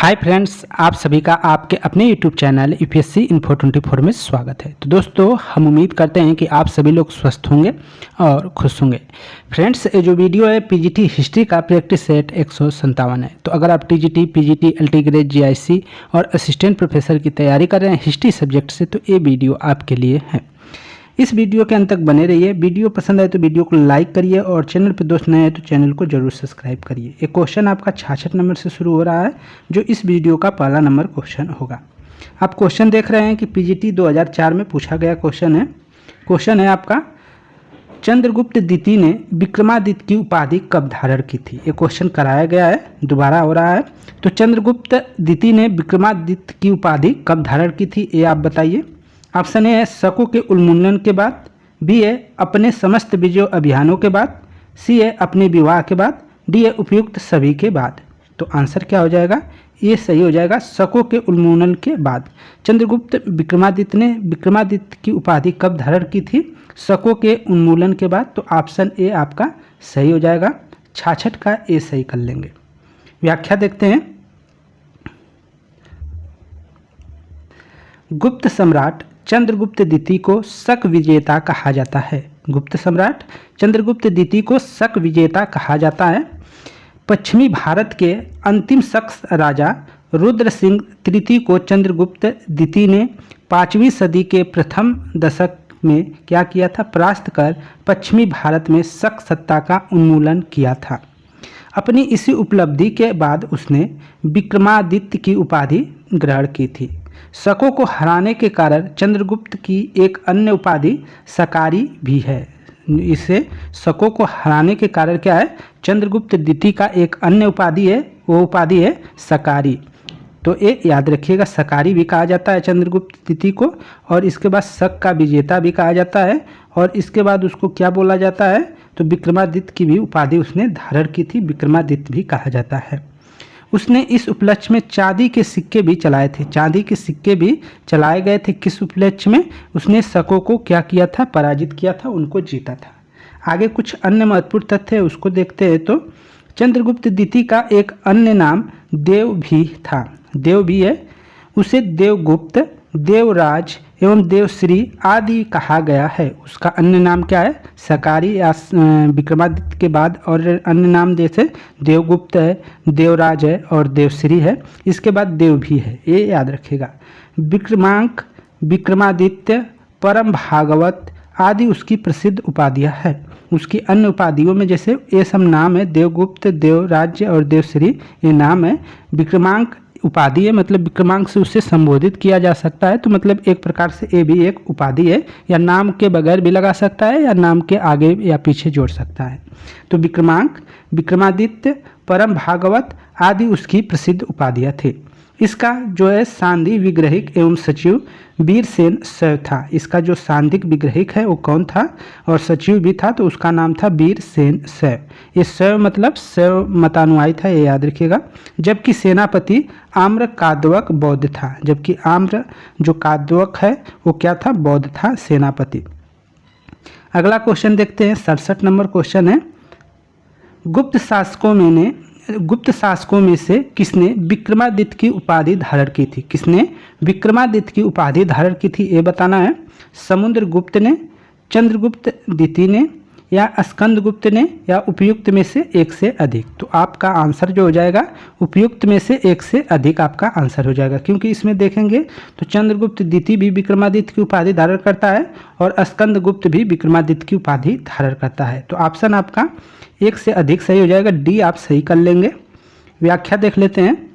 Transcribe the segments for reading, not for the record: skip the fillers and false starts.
Hi friends, आप सभी का आपके अपने यूट्यूब चैनल यूपीएससी इन्फो 24 में स्वागत है। तो दोस्तों, हम उम्मीद करते हैं कि आप सभी लोग स्वस्थ होंगे और खुश होंगे। फ्रेंड्स, ये जो वीडियो है पीजीटी हिस्ट्री का प्रैक्टिस सेट 157 है। तो अगर आप TGT, PGT, LT grade, GIC और असिस्टेंट प्रोफेसर की तैयारी कर रहे हैं हिस्ट्री सब्जेक्ट से, तो ये वीडियो आपके लिए है। इस वीडियो के अंत तक बने रहिए। वीडियो पसंद आए तो वीडियो को लाइक करिए और चैनल पर दोस्त नए हैं तो चैनल को जरूर सब्सक्राइब करिए। एक क्वेश्चन आपका 66 नंबर से शुरू हो रहा है, जो इस वीडियो का पहला नंबर क्वेश्चन होगा। आप क्वेश्चन देख रहे हैं कि पीजीटी 2004 में पूछा गया क्वेश्चन है। क्वेश्चन है आपका, चंद्रगुप्त द्वितीय ने विक्रमादित्य की उपाधि कब धारण की थी। ये क्वेश्चन कराया गया है, दोबारा हो रहा है। तो चंद्रगुप्त द्वितीय ने विक्रमादित्य की उपाधि कब धारण की थी, ये आप बताइए। ऑप्शन ए है शकों के उन्मूलन के बाद, बी है अपने समस्त विजय अभियानों के बाद, सी है अपने विवाह के बाद, डी है उपयुक्त सभी के बाद। तो आंसर क्या हो जाएगा, ये सही हो जाएगा शकों के उन्मूलन के बाद। चंद्रगुप्त विक्रमादित्य ने विक्रमादित्य की उपाधि कब धारण की थी, शकों के उन्मूलन के बाद। तो ऑप्शन ए आपका सही हो जाएगा। 66 का ए सही कर लेंगे। व्याख्या देखते हैं। गुप्त सम्राट चंद्रगुप्त द्वितीय को शक विजेता कहा जाता है। गुप्त सम्राट चंद्रगुप्त द्वितीय को शक विजेता कहा जाता है। पश्चिमी भारत के अंतिम शक राजा रुद्र सिंह तृतीय को चंद्रगुप्त द्वितीय ने 5वीं सदी के प्रथम दशक में क्या किया था, परास्त कर पश्चिमी भारत में शक सत्ता का उन्मूलन किया था। अपनी इसी उपलब्धि के बाद उसने विक्रमादित्य की उपाधि ग्रहण की थी। शकों को हराने के कारण चंद्रगुप्त की एक अन्य उपाधि सकारी भी है। इसे शकों को हराने के कारण क्या है, चंद्रगुप्त द्वितीय का एक अन्य उपाधि है, वो उपाधि है सकारी। तो ये याद रखिएगा, सकारी भी कहा जाता है चंद्रगुप्त द्वितीय को, और इसके बाद शक का विजेता भी कहा जाता है, और इसके बाद उसको क्या बोला जाता है, तो विक्रमादित्य की भी उपाधि उसने धारण की थी, विक्रमादित्य भी कहा जाता है। उसने इस उपलक्ष्य में चांदी के सिक्के भी चलाए थे। चांदी के सिक्के भी चलाए गए थे। किस उपलक्ष्य में, उसने शकों को क्या किया था, पराजित किया था, उनको जीता था। आगे कुछ अन्य महत्वपूर्ण तथ्य है, उसको देखते हैं। तो चंद्रगुप्त द्वितीय का एक अन्य नाम देव भी था। देव भी है, उसे देवगुप्त, देवराज एवं देवश्री आदि कहा गया है। उसका अन्य नाम क्या है, सकारी या विक्रमादित्य के बाद और अन्य नाम जैसे देवगुप्त है, देवराज है और देवश्री है। इसके बाद देव भी है, ये याद रखिएगा। विक्रमांक, विक्रमादित्य, परम भागवत आदि उसकी प्रसिद्ध उपाधियां है। उसकी अन्य उपाधियों में जैसे ये सब नाम है, देवगुप्त, देवराज्य और देवश्री, ये नाम है। विक्रमांक उपाधि है, मतलब विक्रमांक से उसे संबोधित किया जा सकता है। तो मतलब एक प्रकार से ये भी एक उपाधि है, या नाम के बगैर भी लगा सकता है या नाम के आगे या पीछे जोड़ सकता है। तो विक्रमांक, विक्रमादित्य, परम भागवत आदि उसकी प्रसिद्ध उपाधियां थी। इसका जो है सांधि विग्रहिक एवं सचिव वीरसेन शैव था। इसका जो सांधिक विग्रहिक है वो कौन था, और सचिव भी था, तो उसका नाम था वीरसेन शैव। ये शैव मतलब शैव मतानुयायी था, ये याद रखिएगा। जबकि सेनापति आम्र कादवक बौद्ध था। जबकि आम्र जो कादवक है वो क्या था, बौद्ध था सेनापति। अगला क्वेश्चन देखते हैं। 67 नंबर क्वेश्चन है, गुप्त शासकों में से किसने विक्रमादित्य की उपाधि धारण की थी। किसने विक्रमादित्य की उपाधि धारण की थी, ये बताना है। समुद्रगुप्त ने, चंद्रगुप्त द्वितीय ने, या स्कंदगुप्त ने, या उपयुक्त में से एक से अधिक। तो आपका आंसर जो हो जाएगा, उपयुक्त में से एक से अधिक आपका आंसर हो जाएगा। क्योंकि इसमें देखेंगे तो चंद्रगुप्त द्वितीय भी विक्रमादित्य की उपाधि धारण करता है और स्कंदगुप्त भी विक्रमादित्य की उपाधि धारण करता है। तो ऑप्शन आपका एक से अधिक सही हो जाएगा, डी आप सही कर लेंगे। व्याख्या देख लेते हैं।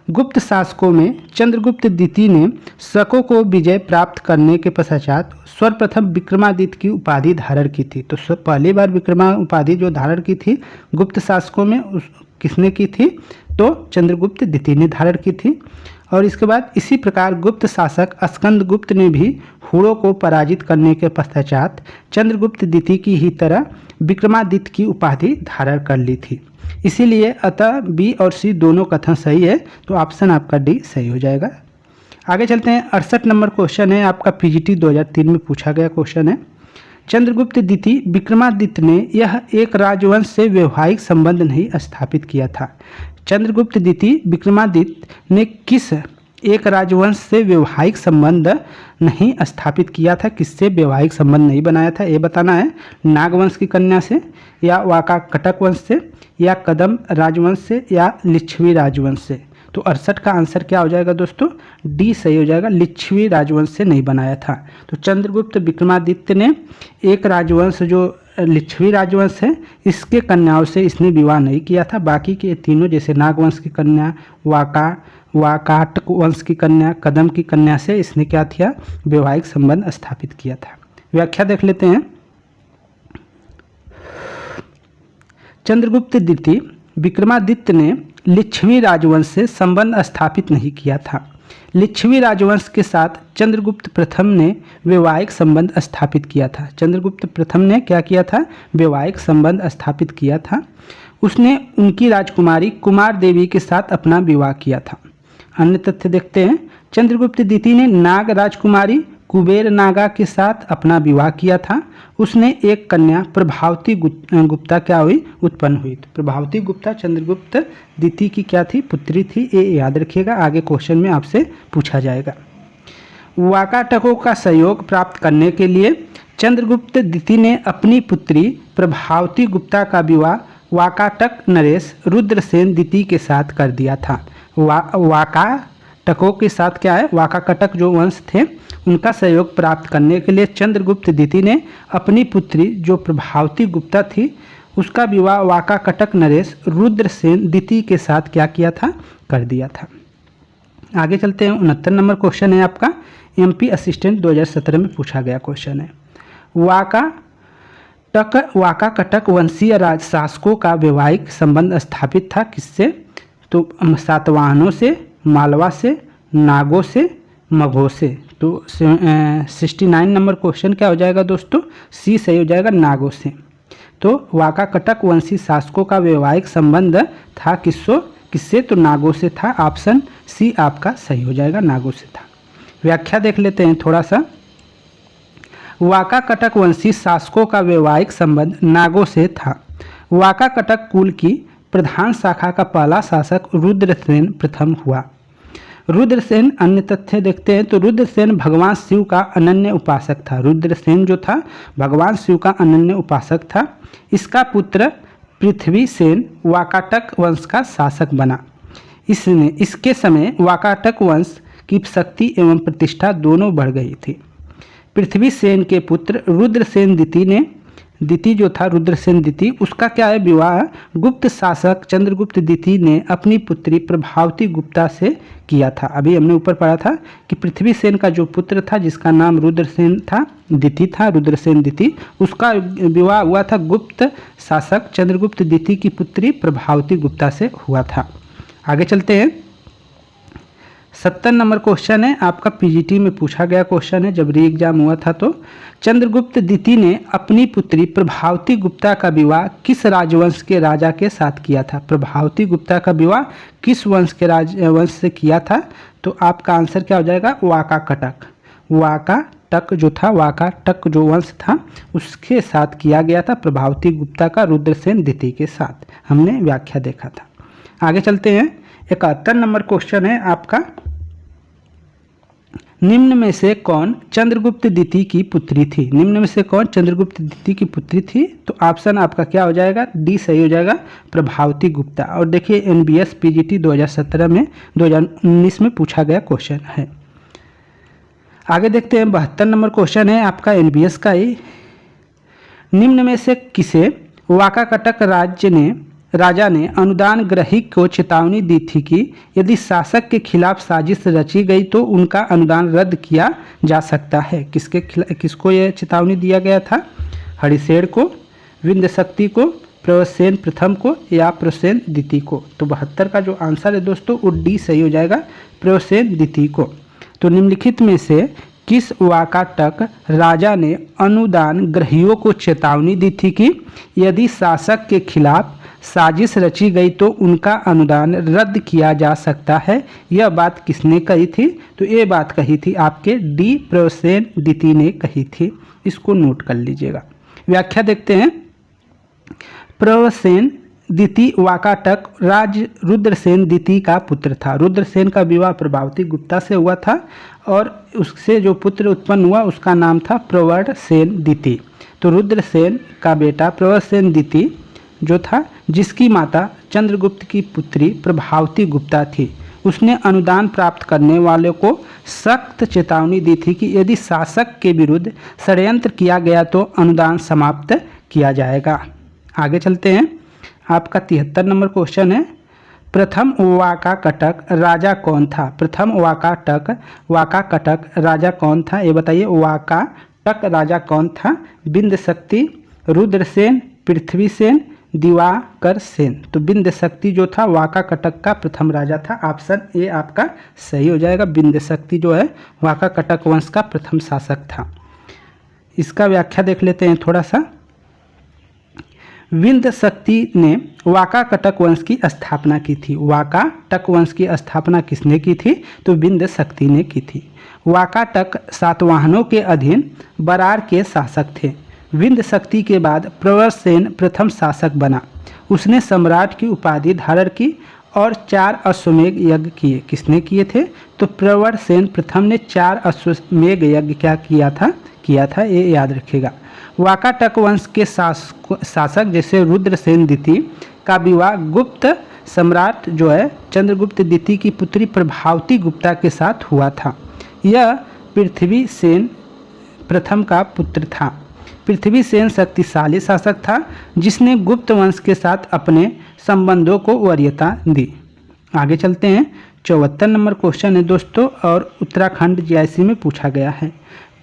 गुप्त शासकों में चंद्रगुप्त द्वितीय ने शकों को विजय प्राप्त करने के पश्चात सर्वप्रथम विक्रमादित्य की उपाधि धारण की थी। तो पहली बार विक्रमा उपाधि जो धारण की थी गुप्त शासकों में, किसने की थी, तो चंद्रगुप्त द्वितीय ने धारण की थी। और इसके बाद इसी प्रकार गुप्त शासक स्कंदगुप्त ने भी हुड़ों को पराजित करने के पश्चात चंद्रगुप्त द्वितीय की ही तरह विक्रमादित्य की उपाधि धारण कर ली थी। इसीलिए अतः बी और सी दोनों कथन सही है। तो ऑप्शन आपका डी सही हो जाएगा। आगे चलते हैं। 68 नंबर क्वेश्चन है आपका, पीजीटी 2003 में पूछा गया क्वेश्चन है। चंद्रगुप्त द्वितीय विक्रमादित्य ने यह एक राजवंश से वैवाहिक संबंध नहीं स्थापित किया था। चंद्रगुप्त द्वितीय विक्रमादित्य ने किस एक राजवंश से वैवाहिक संबंध नहीं स्थापित किया था, किससे वैवाहिक संबंध नहीं बनाया था, ये बताना है। नागवंश की कन्या से, या वाकाकटक वंश से, या कदम राजवंश से, या लिच्छवी राजवंश से। तो 68 का आंसर क्या हो जाएगा दोस्तों, डी सही हो जाएगा, लिच्छवी राजवंश से नहीं बनाया था। तो चंद्रगुप्त विक्रमादित्य ने एक राजवंश जो लिच्छवी राजवंश है इसके कन्याओं से इसने विवाह नहीं किया था। बाकी के तीनों जैसे नागवंश की कन्या, वाकाटक वंश की कन्या, कदम की कन्या से इसने क्या किया, वैवाहिक संबंध स्थापित किया था। व्याख्या देख लेते हैं। चंद्रगुप्त द्वितीय विक्रमादित्य ने लिच्छवी राजवंश से संबंध स्थापित नहीं किया था। लिच्छवी राजवंश के साथ चंद्रगुप्त प्रथम ने वैवाहिक संबंध स्थापित किया था। चंद्रगुप्त प्रथम ने क्या किया था, वैवाहिक संबंध स्थापित किया था। उसने उनकी राजकुमारी कुमार देवी के साथ अपना विवाह किया था। अन्य तथ्य देखते हैं। चंद्रगुप्त द्वितीय ने नाग राजकुमारी कुबेर नागा के साथ अपना विवाह किया था। उसने एक कन्या प्रभावती गुप्ता क्या हुई, उत्पन्न हुई। तो प्रभावती गुप्ता चंद्रगुप्त द्वितीय की क्या थी, पुत्री थी। ये याद रखिएगा, आगे क्वेश्चन में आपसे पूछा जाएगा। वाकाटकों का सहयोग प्राप्त करने के लिए चंद्रगुप्त द्वितीय ने अपनी पुत्री प्रभावती गुप्ता का विवाह वाकाटक नरेश रुद्रसेन द्वितीय के साथ कर दिया था। वाकाटकों के साथ क्या है, वाकाकटक जो वंश थे उनका सहयोग प्राप्त करने के लिए चंद्रगुप्त द्वितीय ने अपनी पुत्री जो प्रभावती गुप्ता थी उसका विवाह वाकाकटक नरेश रुद्रसेन द्वितीय के साथ क्या किया था, कर दिया था। आगे चलते हैं। 69 नंबर क्वेश्चन है आपका, एमपी असिस्टेंट 2017 में पूछा गया क्वेश्चन है। वाकाकटक वंशीय राज शासकों का वैवाहिक संबंध स्थापित था किससे, तो सातवाहनों से, मालवा से, नागों से, मगहों से। तो 69 नंबर क्वेश्चन क्या हो जाएगा दोस्तों, सी सही हो जाएगा, नागों से। तो वाकाकटक वंशी शासकों का वैवाहिक संबंध था किससे, तो नागों से था। ऑप्शन सी आपका सही हो जाएगा, नागों से था। व्याख्या देख लेते हैं थोड़ा सा। वाकाकटक वंशी शासकों का वैवाहिक संबंध नागों से था। वाकाकटक कुल की प्रधान शाखा का पहला शासक रुद्रसेन प्रथम हुआ। रुद्रसेन, अन्य तथ्य देखते हैं। तो रुद्रसेन भगवान शिव का अनन्य उपासक था। रुद्रसेन जो था भगवान शिव का अनन्य उपासक था। इसका पुत्र पृथ्वीसेन वाकाटक वंश का शासक बना। इसके समय वाकाटक वंश की शक्ति एवं प्रतिष्ठा दोनों बढ़ गई थी। पृथ्वीसेन के पुत्र रुद्रसेन द्वितीय जो था रुद्रसेन द्वितीय, उसका क्या है, विवाह गुप्त शासक चंद्रगुप्त द्वितीय ने अपनी पुत्री प्रभावती गुप्ता से किया था। अभी हमने ऊपर पढ़ा था कि पृथ्वीसेन का जो पुत्र था जिसका नाम रुद्रसेन था रुद्रसेन द्वितीय, उसका विवाह हुआ था गुप्त शासक चंद्रगुप्त द्वितीय की पुत्री प्रभावती गुप्ता से हुआ था। आगे चलते हैं। 70 नंबर क्वेश्चन है आपका, पीजीटी में पूछा गया क्वेश्चन है, जब री एग्जाम हुआ था। तो चंद्रगुप्त द्वितीय ने अपनी पुत्री प्रभावती गुप्ता का विवाह किस राजवंश के राजा के साथ किया था। प्रभावती गुप्ता का विवाह किस वंश के राजवंश से किया था, तो आपका आंसर क्या हो जाएगा, वाकाकटक। वाकाटक जो था, वाकाटक जो वंश था उसके साथ किया गया था, प्रभावती गुप्ता का रुद्रसेन द्वितीय के साथ। हमने व्याख्या देखा था। आगे चलते हैं। 71 नंबर क्वेश्चन है आपका, निम्न में से कौन चंद्रगुप्त द्वितीय की पुत्री थी। निम्न में से कौन चंद्रगुप्त द्वितीय की पुत्री थी, तो ऑप्शन आपका क्या हो जाएगा, डी सही हो जाएगा, प्रभावती गुप्ता। और देखिए एनबीएस पीजीटी 2017 में 2019 में पूछा गया क्वेश्चन है। आगे देखते हैं। 72 नंबर क्वेश्चन है आपका एनबीएस का ही, निम्न में से किसे वाकाकटक राजा ने अनुदान ग्रहिक को चेतावनी दी थी कि यदि शासक के खिलाफ साजिश रची गई तो उनका अनुदान रद्द किया जा सकता है। किसको यह चेतावनी दिया गया था, हरिशेर को, विंध्यशक्ति को, प्रवसेन प्रथम को, या प्रवसेन द्वितीय को। तो 72 का जो आंसर है दोस्तों वो डी सही हो जाएगा, प्रवसेन द्वितीय को। तो निम्नलिखित में से किस वाकाटक राजा ने अनुदान ग्रहियों को चेतावनी दी थी कि यदि शासक के खिलाफ साजिश रची गई तो उनका अनुदान रद्द किया जा सकता है? यह बात किसने कही थी? तो ये बात कही थी आपके डी प्रसेन द्वितीय ने कही थी। इसको नोट कर लीजिएगा। व्याख्या देखते हैं। प्रसेन द्वितीय वाकाटक राज रुद्रसेन द्वितीय का पुत्र था। रुद्रसेन का विवाह प्रभावती गुप्ता से हुआ था और उससे जो पुत्र उत्पन्न हुआ उसका नाम था प्रवरसेन द्वितीय। तो रुद्रसेन का बेटा प्रवरसेन द्वितीय जो था, जिसकी माता चंद्रगुप्त की पुत्री प्रभावती गुप्ता थी, उसने अनुदान प्राप्त करने वालों को सख्त चेतावनी दी थी कि यदि शासक के विरुद्ध षड्यंत्र किया गया तो अनुदान समाप्त किया जाएगा। आगे चलते हैं। आपका 73 नंबर क्वेश्चन है, प्रथम वाकाकटक राजा कौन था? प्रथम वाकाकटक राजा कौन था, ये बताइए। वाकाटक राजा कौन था? बिंदशक्ति, रुद्रसेन, पृथ्वीसेन, दिवाकर सेन। तो बिंदशक्ति जो था वाकाकटक का प्रथम राजा था। ऑप्शन ए आपका सही हो जाएगा। बिंदशक्ति जो है वाकाकटक वंश का प्रथम शासक था। इसका व्याख्या देख लेते हैं थोड़ा सा। बिंदशक्ति ने वाकाकटक वंश की स्थापना की थी। वाकाटक वंश की स्थापना किसने की थी? तो बिंदशक्ति ने की थी। वाकाटक सातवाहनों के अधीन बरार के शासक थे। बिंदशक्ति के बाद प्रवरसेन प्रथम शासक बना। उसने सम्राट की उपाधि धारण की और 4 अश्वमेध यज्ञ किए। किसने किए थे? तो प्रवरसेन प्रथम ने 4 अश्वमेध यज्ञ क्या किया था, ये याद रखिएगा। वाकाटक वंश के शासक जैसे रुद्रसेन द्वितीय का विवाह गुप्त सम्राट जो है चंद्रगुप्त द्वितीय की पुत्री प्रभावती गुप्ता के साथ हुआ था। यह पृथ्वीसेन प्रथम का पुत्र था। पृथ्वीसेन शक्तिशाली शासक था जिसने गुप्त वंश के साथ अपने संबंधों को वरीयता दी। आगे चलते हैं। 74 नंबर क्वेश्चन है दोस्तों और उत्तराखंड जीआईसी में पूछा गया है।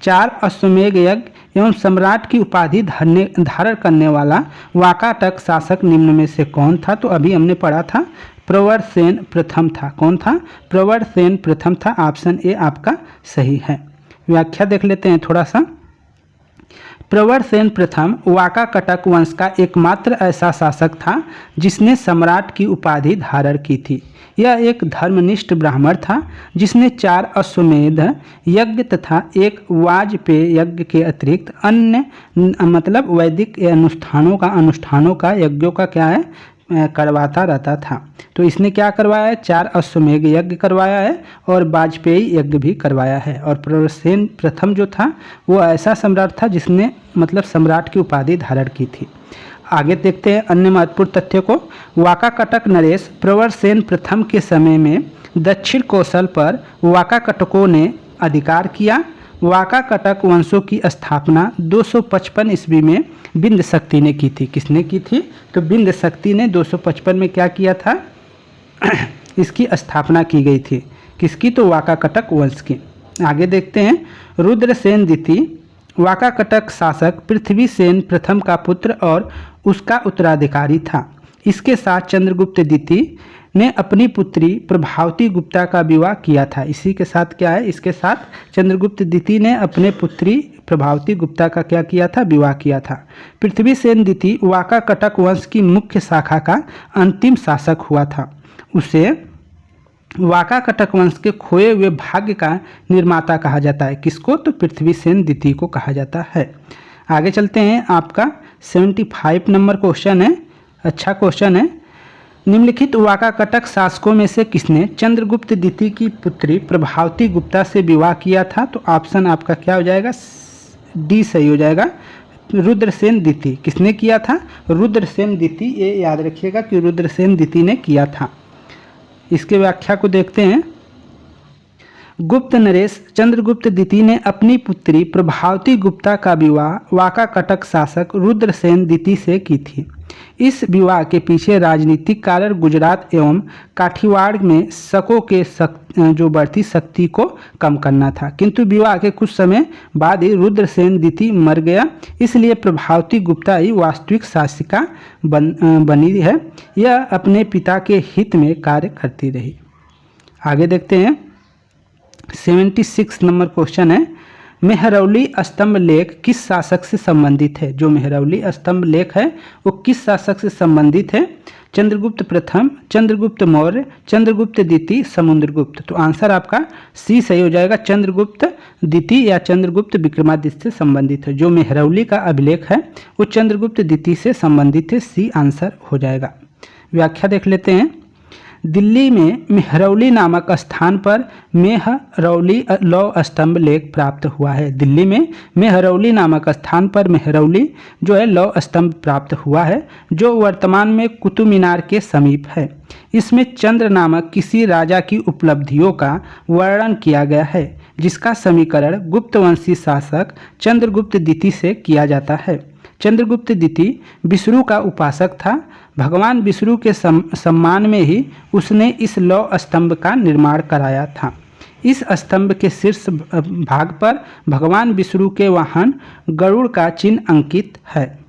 4 अश्वमेध यज्ञ एवं सम्राट की उपाधि धारण करने वाला वाकाटक शासक निम्न में से कौन था? तो अभी हमने पढ़ा था प्रवरसेन प्रथम था। कौन था? प्रवरसेन प्रथम था। ऑप्शन ए आपका सही है। व्याख्या देख लेते हैं थोड़ा सा। प्रवरसेन प्रथम वाकाकटक वंश का एकमात्र ऐसा शासक था जिसने सम्राट की उपाधि धारण की थी। यह एक धर्मनिष्ठ ब्राह्मण था जिसने 4 अश्वमेध यज्ञ तथा एक वाजपेय यज्ञ के अतिरिक्त अन्य मतलब वैदिक अनुष्ठानों का यज्ञों का क्या है करवाता रहता था। तो इसने क्या करवाया है? 4 अश्वमेध यज्ञ करवाया है और वाजपेयी यज्ञ भी करवाया है। और प्रवरसेन प्रथम जो था वो ऐसा सम्राट था जिसने मतलब सम्राट की उपाधि धारण की थी। आगे देखते हैं अन्य महत्वपूर्ण तथ्य को। वाकाकटक नरेश प्रवरसेन प्रथम के समय में दक्षिण कौशल पर वाकाकटकों ने अधिकार किया। वाकाकटक वंशों की स्थापना 255 ईस्वी में बिंदशक्ति ने की थी। किसने की थी? तो बिंदशक्ति ने 255 में क्या किया था? इसकी स्थापना की गई थी। किसकी? तो वाकाकटक वंश की। आगे देखते हैं। रुद्रसेन द्वितीय वाकाकटक शासक पृथ्वीसेन प्रथम का पुत्र और उसका उत्तराधिकारी था। इसके साथ चंद्रगुप्त द्वितीय ने अपनी पुत्री प्रभावती गुप्ता का विवाह किया था। इसी के साथ क्या है? इसके साथ चंद्रगुप्त द्वितीय ने अपने पुत्री प्रभावती गुप्ता का क्या किया था? विवाह किया था। पृथ्वीसेन द्वितीय वाकाकटक वंश की मुख्य शाखा का अंतिम शासक हुआ था। उसे वाकाकटक वंश के खोए हुए भाग्य का निर्माता कहा जाता है। किसको? तो पृथ्वीसेन द्वितीय को कहा जाता है। आगे चलते हैं। आपका 75 नंबर क्वेश्चन है। अच्छा क्वेश्चन है। निम्नलिखित वाकाकटक शासकों में से किसने चंद्रगुप्त द्वितीय की पुत्री प्रभावती गुप्ता से विवाह किया था? तो ऑप्शन आपका क्या हो जाएगा? डी सही हो जाएगा। रुद्रसेन द्वितीय। किसने किया था? रुद्रसेन द्वितीय। ये याद रखिएगा कि रुद्रसेन द्वितीय ने किया था। इसके व्याख्या को देखते हैं। गुप्त नरेश चंद्रगुप्त द्वितीय ने अपनी पुत्री प्रभावती गुप्ता का विवाह वाकाकटक शासक रुद्रसेन द्वितीय से की थी। इस विवाह के पीछे राजनीतिक कारण गुजरात एवं काठियावाड़ में शकों के जो बढ़ती शक्ति को कम करना था, किंतु विवाह के कुछ समय बाद ही रुद्रसेन द्वितीय मर गया, इसलिए प्रभावती गुप्ता ही वास्तविक शासिका बनी है। यह अपने पिता के हित में कार्य करती रही। आगे देखते हैं। 76 नंबर क्वेश्चन है। मेहरौली स्तंभ लेख किस शासक से संबंधित है? जो मेहरौली स्तंभ लेख है वो किस शासक से संबंधित है? चंद्रगुप्त प्रथम, चंद्रगुप्त मौर्य, चंद्रगुप्त द्वितीय, समुद्रगुप्त। तो आंसर आपका सी सही हो जाएगा, चंद्रगुप्त द्वितीय या चंद्रगुप्त विक्रमादित्य से संबंधित है। जो मेहरौली का अभिलेख है वो चंद्रगुप्त द्वितीय से संबंधित है, सी आंसर हो जाएगा। व्याख्या देख लेते हैं। दिल्ली में मेहरौली नामक स्थान पर मेहरौली लौह स्तंभ लेख प्राप्त हुआ है। दिल्ली में मेहरौली नामक स्थान पर मेहरौली जो है लौह स्तंभ प्राप्त हुआ है, जो वर्तमान में कुतुब मीनार के समीप है। इसमें चंद्र नामक किसी राजा की उपलब्धियों का वर्णन किया गया है, जिसका समीकरण गुप्तवंशी शासक चंद्रगुप्त द्वितीय से किया जाता है। चंद्रगुप्त द्वितीय विष्णु का उपासक था। भगवान विष्णु के सम्मान में ही उसने इस लौह स्तंभ का निर्माण कराया था। इस स्तंभ के शीर्ष भाग पर भगवान विष्णु के वाहन गरुड़ का चिन्ह अंकित है।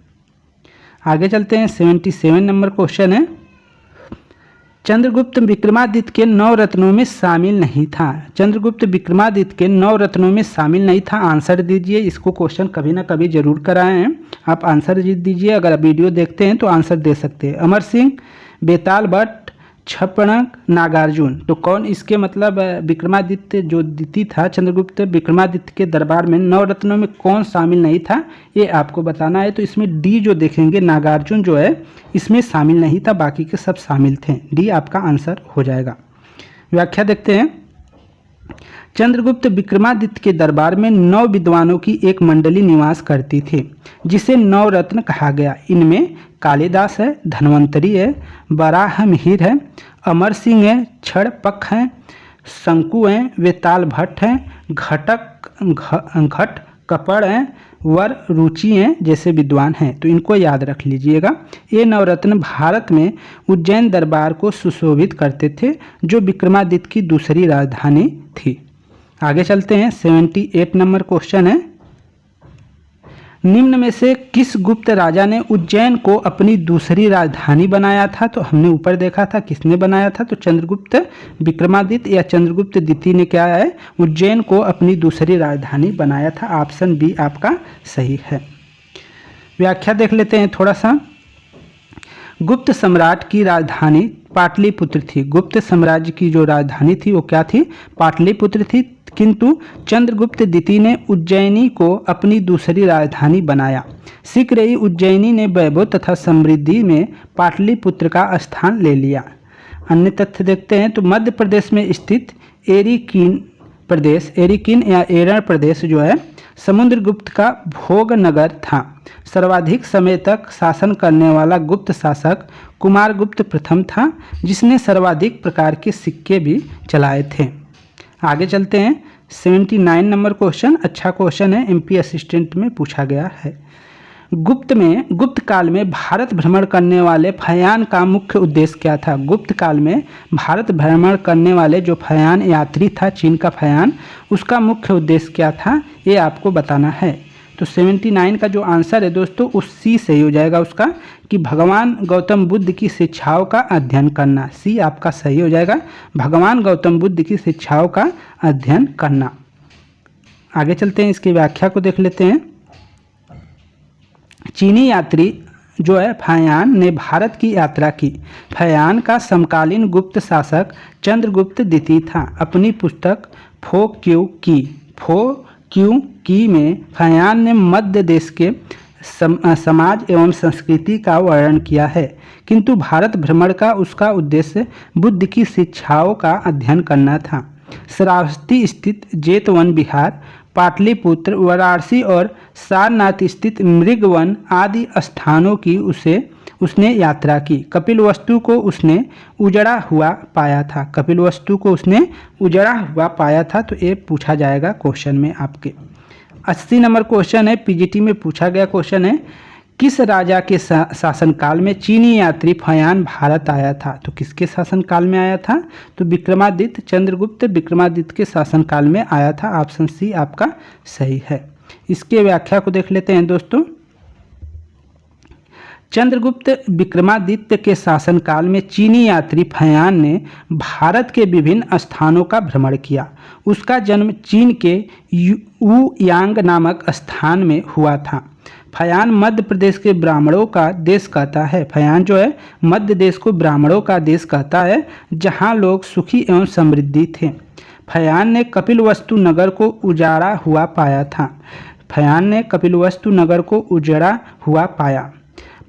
आगे चलते हैं। 77 नंबर क्वेश्चन है, चंद्रगुप्त विक्रमादित्य के 9 रत्नों में शामिल नहीं था। चंद्रगुप्त विक्रमादित्य के 9 रत्नों में शामिल नहीं था, आंसर दीजिए। इसको क्वेश्चन कभी ना कभी जरूर कराए हैं, आप आंसर दीजिए। अगर वीडियो देखते हैं तो आंसर दे सकते हैं। अमर सिंह, बेताल भट्ट, छपणक, नागार्जुन। तो कौन इसके मतलब विक्रमादित्य जो द्वितीय था, चंद्रगुप्त विक्रमादित्य के दरबार में 9 रत्नों में कौन शामिल नहीं था, ये आपको बताना है। तो इसमें डी जो देखेंगे, नागार्जुन जो है इसमें शामिल नहीं था, बाकी के सब शामिल थे। डी आपका आंसर हो जाएगा। व्याख्या देखते हैं। चंद्रगुप्त विक्रमादित्य के दरबार में 9 विद्वानों की एक मंडली निवास करती थी, जिसे 9 रत्न कहा गया। इनमें कालिदास है, धन्वंतरी है, बराह मिहिर है, अमर सिंह है, क्षणपक है, शंकु हैं, वेताल भट्ट हैं, घट कपड़ हैं, वर रुचि हैं जैसे विद्वान हैं। तो इनको याद रख लीजिएगा। ये 9 रत्न भारत में उज्जैन दरबार को सुशोभित करते थे, जो विक्रमादित्य की दूसरी राजधानी थी। आगे चलते हैं। 78 नंबर क्वेश्चन है, निम्न में से किस गुप्त राजा ने उज्जैन को अपनी दूसरी राजधानी बनाया था? तो हमने ऊपर देखा था किसने बनाया था, तो चंद्रगुप्त विक्रमादित्य या चंद्रगुप्त द्वितीय ने क्या है, उज्जैन को अपनी दूसरी राजधानी बनाया था। ऑप्शन बी आपका सही है। व्याख्या देख लेते हैं थोड़ा सा। गुप्त सम्राट की राजधानी पाटलिपुत्र थी। गुप्त साम्राज्य की जो राजधानी थी वो क्या थी, पाटलिपुत्र थी। किंतु चंद्रगुप्त द्वितीय ने उज्जैनी को अपनी दूसरी राजधानी बनाया। शीघ्र ही उज्जैनी ने वैभव तथा समृद्धि में पाटलिपुत्र का स्थान ले लिया। अन्य तथ्य देखते हैं। तो मध्य प्रदेश में स्थित एरिकिन या एरण प्रदेश जो है समुद्रगुप्त का भोग नगर था। सर्वाधिक समय तक शासन करने वाला गुप्त शासक कुमारगुप्त प्रथम था, जिसने सर्वाधिक प्रकार के सिक्के भी चलाए थे। आगे चलते हैं। 79 नंबर क्वेश्चन, अच्छा क्वेश्चन है, एमपी असिस्टेंट में पूछा गया है। गुप्त काल में भारत भ्रमण करने वाले फयान का मुख्य उद्देश्य क्या था? गुप्त काल में भारत भ्रमण करने वाले जो फयान यात्री था, चीन का फयान, उसका मुख्य उद्देश्य क्या था, ये आपको बताना है। तो 79 का जो आंसर है दोस्तों उस सी सही हो जाएगा उसका, कि भगवान गौतम बुद्ध की शिक्षाओं का अध्ययन करना। सी आपका सही हो जाएगा, भगवान गौतम बुद्ध की शिक्षाओं का अध्ययन करना। आगे चलते हैं, इसकी व्याख्या को देख लेते हैं। चीनी यात्री जो है फयान ने भारत की यात्रा की। फयान का समकालीन गुप्त शासक चंद्रगुप्त द्वितीय था। अपनी पुस्तक फो क्यों की में फयान ने मध्य देश के समाज एवं संस्कृति का वर्णन किया है, किंतु भारत भ्रमण का उसका उद्देश्य बुद्ध की शिक्षाओं का अध्ययन करना था। श्रावस्ती स्थित जेतवन विहार, पाटलिपुत्र, वाराणसी और सारनाथ स्थित मृगवन आदि स्थानों की उसने यात्रा की। कपिलवस्तु को उसने उजड़ा हुआ पाया था। तो ये पूछा जाएगा क्वेश्चन में आपके। 80 नंबर क्वेश्चन है, पीजीटी में पूछा गया क्वेश्चन है, किस राजा के शासनकाल में चीनी यात्री फयान भारत आया था? तो किसके शासनकाल में आया था? तो विक्रमादित्य, चंद्रगुप्त विक्रमादित्य के शासनकाल में आया था। ऑप्शन सी आपका सही है। इसके व्याख्या को देख लेते हैं दोस्तों। चंद्रगुप्त विक्रमादित्य के शासनकाल में चीनी यात्री फयान ने भारत के विभिन्न स्थानों का भ्रमण किया। उसका जन्म चीन के वुयांग नामक स्थान में हुआ था। फयान मध्य प्रदेश के ब्राह्मणों का देश कहता है। फयान जो है मध्य देश को ब्राह्मणों का देश कहता है, जहाँ लोग सुखी एवं समृद्धि थे। फयान ने कपिलवस्तु नगर को उजाड़ा हुआ पाया था। फयान ने कपिलवस्तु नगर को उजाड़ा हुआ पाया।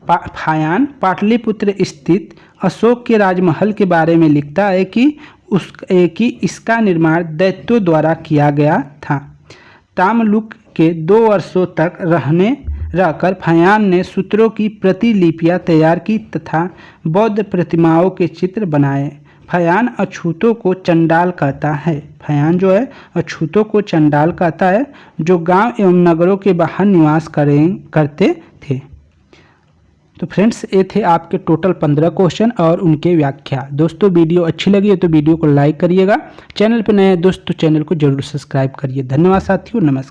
फयान पाटलिपुत्र स्थित अशोक के राजमहल के बारे में लिखता है कि इसका निर्माण दैत्यों द्वारा किया गया था। तामलुक के 2 वर्षों तक रहकर फयान ने सूत्रों की प्रतिलिपियां तैयार की तथा बौद्ध प्रतिमाओं के चित्र बनाए। फयान अछूतों को चंडाल कहता है। फयान जो है अछूतों को चंडाल कहता है, जो गांव एवं नगरों के बाहर निवास करते थे। तो फ्रेंड्स, ये थे आपके टोटल 15 क्वेश्चन और उनके व्याख्या। दोस्तों, वीडियो अच्छी लगी है तो वीडियो को लाइक करिएगा। चैनल पर नए दोस्त तो चैनल को जरूर सब्सक्राइब करिए। धन्यवाद साथियों, नमस्कार।